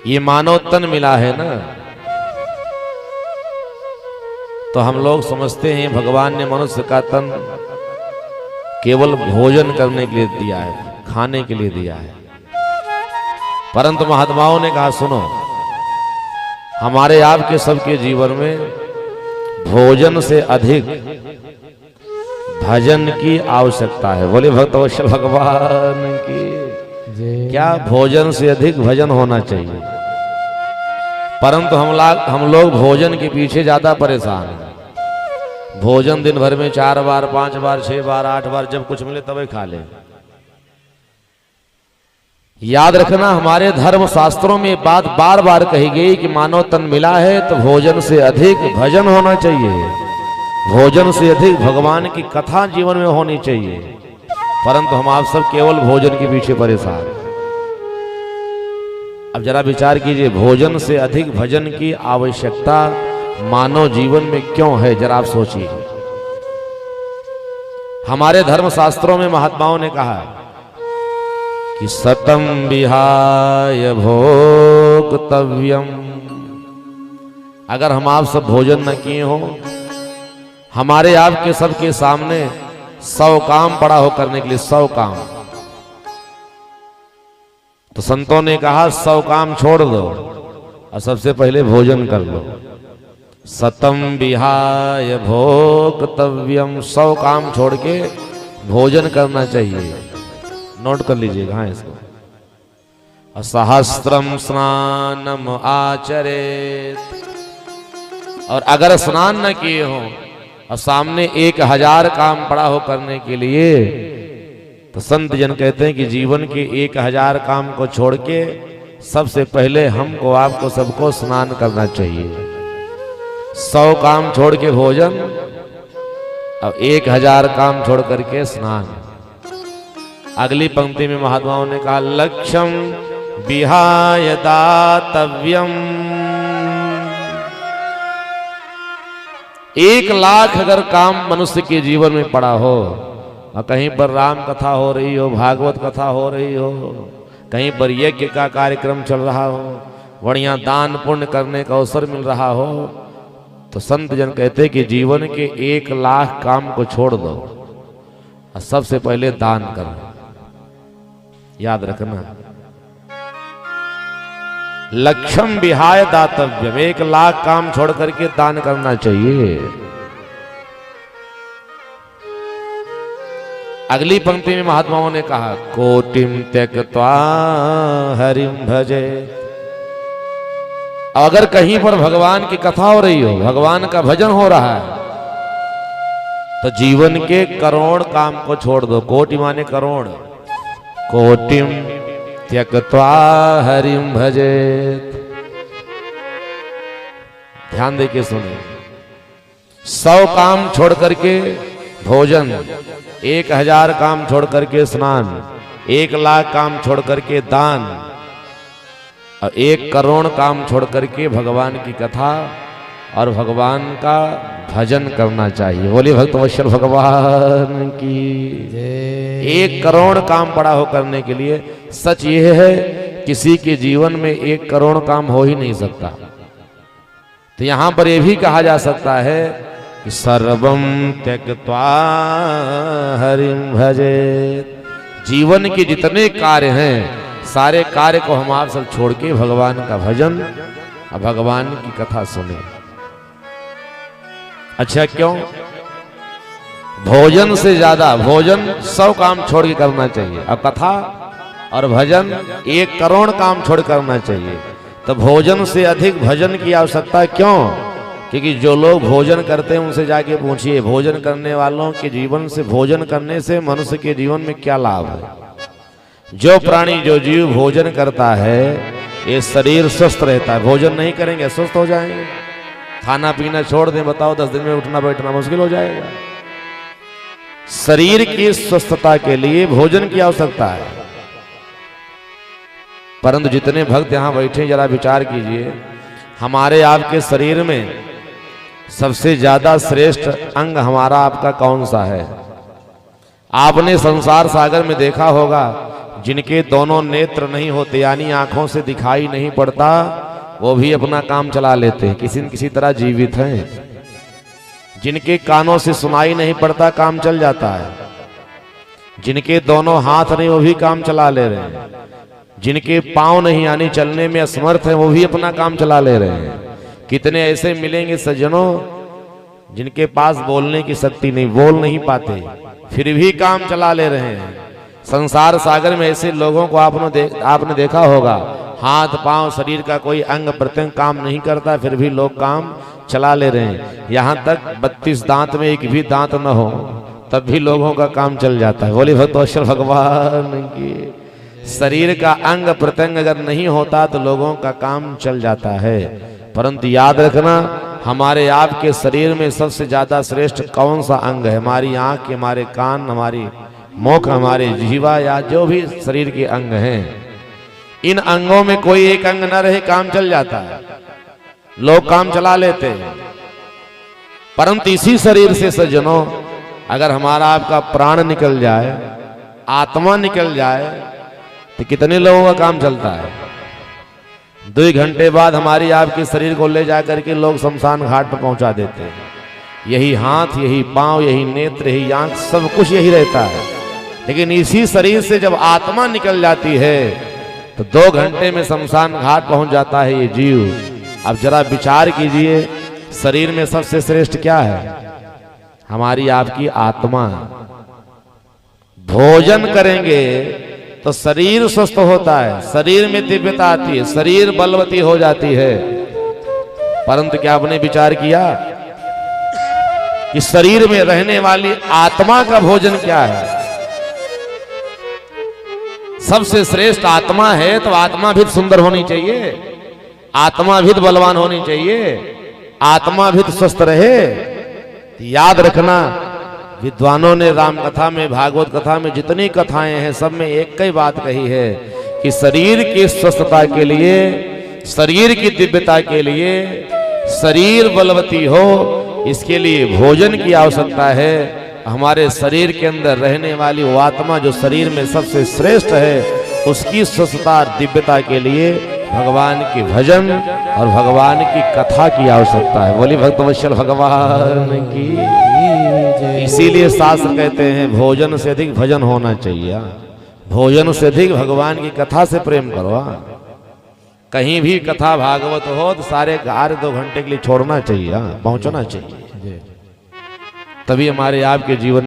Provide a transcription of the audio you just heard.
ये मानव तन मिला है ना, तो हम लोग समझते हैं भगवान ने मनुष्य का तन केवल भोजन करने के लिए दिया है, खाने के लिए दिया है। परंतु महात्माओं ने कहा सुनो, हमारे आपके सबके जीवन में भोजन से अधिक भजन की आवश्यकता है। बोले भक्तवत्सल भगवान की। क्या भोजन से अधिक भजन होना चाहिए, परंतु हम लोग भोजन के पीछे ज्यादा परेशान हैं। भोजन दिन भर में 4 बार 5 बार 6 बार 8 बार जब कुछ मिले तभी खा ले। याद रखना, हमारे धर्म शास्त्रों में बात बार बार कही गई कि मानव तन मिला है तो भोजन से अधिक भजन होना चाहिए, भोजन से अधिक भगवान की कथा जीवन में होनी चाहिए। परंतु हम आप सब केवल भोजन के पीछे परेशान। अब जरा विचार कीजिए, भोजन से अधिक भजन की आवश्यकता मानव जीवन में क्यों है, जरा आप सोचिए। हमारे धर्म शास्त्रों में महात्माओं ने कहा कि सतम विहाय भोक्तव्यम। अगर हम आप सब भोजन न किए हो, हमारे आपके सबके सामने 100 काम पड़ा हो करने के लिए, 100 काम, तो संतों ने कहा 100 काम छोड़ दो और सबसे पहले भोजन कर लो। सतम विहाय भोक्तव्यम, 100 काम छोड़ के भोजन करना चाहिए। नोट कर लीजिएगा हाँ इसको। सहस्त्रम स्नानम आचरेत, और अगर स्नान न किए हो और सामने 1000 काम पड़ा हो करने के लिए, तो संत जन कहते हैं कि जीवन के 1000 काम को छोड़ के सबसे पहले हमको आपको सबको स्नान करना चाहिए। 100 काम छोड़ के भोजन और 1000 काम छोड़ करके स्नान। अगली पंक्ति में महात्माओं ने कहा लक्ष्यम विहाय दातव्यम। 1 लाख अगर काम मनुष्य के जीवन में पड़ा हो और कहीं पर राम कथा हो रही हो, भागवत कथा हो रही हो, कहीं पर यज्ञ का कार्यक्रम चल रहा हो, बढ़िया दान पुण्य करने का अवसर मिल रहा हो, तो संत जन कहते कि जीवन के 1 लाख काम को छोड़ दो और सबसे पहले दान करो। याद रखना, लक्ष्यम विहाय दातव्यम, 1 लाख काम छोड़ करके दान करना चाहिए। अगली पंक्ति में महात्माओं ने कहा कोटिम त्यक्त्वा हरिम भजे। अगर कहीं पर भगवान की कथा हो रही हो, भगवान का भजन हो रहा है, तो जीवन के करोड़ काम को छोड़ दो। कोटि माने करोड़। कोटिम त्यक्त्वा हरिम भजे। ध्यान देके सुने, 100 काम छोड़ करके भोजन, 1000 काम छोड़ करके स्नान, 1 लाख काम छोड़ करके दान और 1 करोड़ काम छोड़ करके भगवान की कथा और भगवान का भजन करना चाहिए। बोलिए भक्तवत्सल भगवान की। 1 करोड़ काम पड़ा हो करने के लिए। सच यह है किसी के जीवन में 1 करोड़ काम हो ही नहीं सकता। तो यहां पर यह भी कहा जा सकता है कि सर्वम त्यक्त्वा हरिम भजे। जीवन के जितने कार्य हैं, सारे कार्य को हम आप सब छोड़ के भगवान का भजन और भगवान की कथा सुने। अच्छा क्यों? भोजन से ज्यादा, भोजन 100 काम छोड़ के करना चाहिए और कथा और भजन 1 करोड़ काम छोड़ करना चाहिए। तो भोजन से अधिक भजन की आवश्यकता क्यों? क्योंकि जो लोग भोजन करते हैं उनसे जाके पूछिए, भोजन करने वालों के जीवन से, भोजन करने से मनुष्य के जीवन में क्या लाभ है। जो प्राणी, जो जीव भोजन करता है, ये शरीर स्वस्थ रहता है। भोजन नहीं करेंगे स्वस्थ हो जाएंगे। खाना पीना छोड़ दें, बताओ 10 दिन में उठना बैठना मुश्किल हो जाएगा। शरीर की स्वस्थता के लिए भोजन की आवश्यकता है। परंतु जितने भक्त यहां बैठे, जरा विचार कीजिए, हमारे आपके शरीर में सबसे ज्यादा श्रेष्ठ अंग हमारा आपका कौन सा है? आपने संसार सागर में देखा होगा जिनके दोनों नेत्र नहीं होते यानी आंखों से दिखाई नहीं पड़ता, वो भी अपना काम चला लेते हैं, किसी न किसी तरह जीवित हैं। जिनके कानों से सुनाई नहीं पड़ता काम चल जाता है। जिनके दोनों हाथ नहीं वो भी काम चला ले रहे हैं। जिनके पांव नहीं यानी चलने में असमर्थ है वो भी अपना काम चला ले रहे हैं। कितने ऐसे मिलेंगे सज्जनों जिनके पास बोलने की शक्ति नहीं, बोल नहीं पाते, फिर भी काम चला ले रहे हैं। संसार सागर में ऐसे लोगों को आपने देखा होगा, हाथ पांव शरीर का कोई अंग प्रत्यंग काम नहीं करता, फिर भी लोग काम चला ले रहे हैं। यहाँ तक 32 दांत में एक भी दांत न हो तब भी लोगों का काम चल जाता है। बोले भक्तवत्सल भगवान की। शरीर का अंग प्रत्यंग अगर नहीं होता तो लोगों का काम चल जाता है। परंतु याद रखना, हमारे आपके शरीर में सबसे ज्यादा श्रेष्ठ कौन सा अंग है? हमारी आंख, हमारे कान, हमारी मुख, हमारे जीवा या जो भी शरीर के अंग हैं, इन अंगों में कोई एक अंग न रहे काम चल जाता है, लोग काम चला लेते हैं। परंतु इसी शरीर से सज्जनों अगर हमारा आपका प्राण निकल जाए, आत्मा निकल जाए, तो कितने लोगों का काम चलता है। 2 घंटे बाद हमारी आपके शरीर को ले जाकर के लोग शमशान घाट पर पहुंचा देते हैं। यही हाथ, यही पांव, यही नेत्र, यही आंख, सब कुछ यही रहता है। लेकिन इसी शरीर से जब आत्मा निकल जाती है तो 2 घंटे में शमशान घाट पहुंच जाता है ये जीव। अब जरा विचार कीजिए, शरीर में सबसे श्रेष्ठ क्या है? हमारी आपकी आत्मा। भोजन करेंगे तो शरीर स्वस्थ होता है, शरीर में दिव्यता आती है, शरीर बलवती हो जाती है। परंतु क्या आपने विचार किया कि शरीर में रहने वाली आत्मा का भोजन क्या है? सबसे श्रेष्ठ आत्मा है तो आत्मा भी सुंदर होनी चाहिए, आत्मा भी बलवान होनी चाहिए, आत्मा भी स्वस्थ रहे। याद रखना, विद्वानों ने राम कथा में, भागवत कथा में जितनी कथाएं हैं सब में एक ही बात कही है कि शरीर की स्वस्थता के लिए, शरीर की दिव्यता के लिए, शरीर बलवती हो, इसके लिए भोजन की आवश्यकता है। हमारे शरीर के अंदर रहने वाली वो आत्मा जो शरीर में सबसे श्रेष्ठ है, उसकी स्वस्थता दिव्यता के लिए भगवान की भजन और भगवान की कथा की आवश्यकता है। बोली भक्तवत्सल भगवान की। इसीलिए शास्त्र कहते हैं भोजन से अधिक भजन होना चाहिए, भोजन से अधिक भगवान की कथा से प्रेम करो। कहीं भी कथा भागवत हो तो सारे 2 घंटे के लिए छोड़ना चाहिए, पहुंचना चाहिए, तभी हमारे आपके जीवन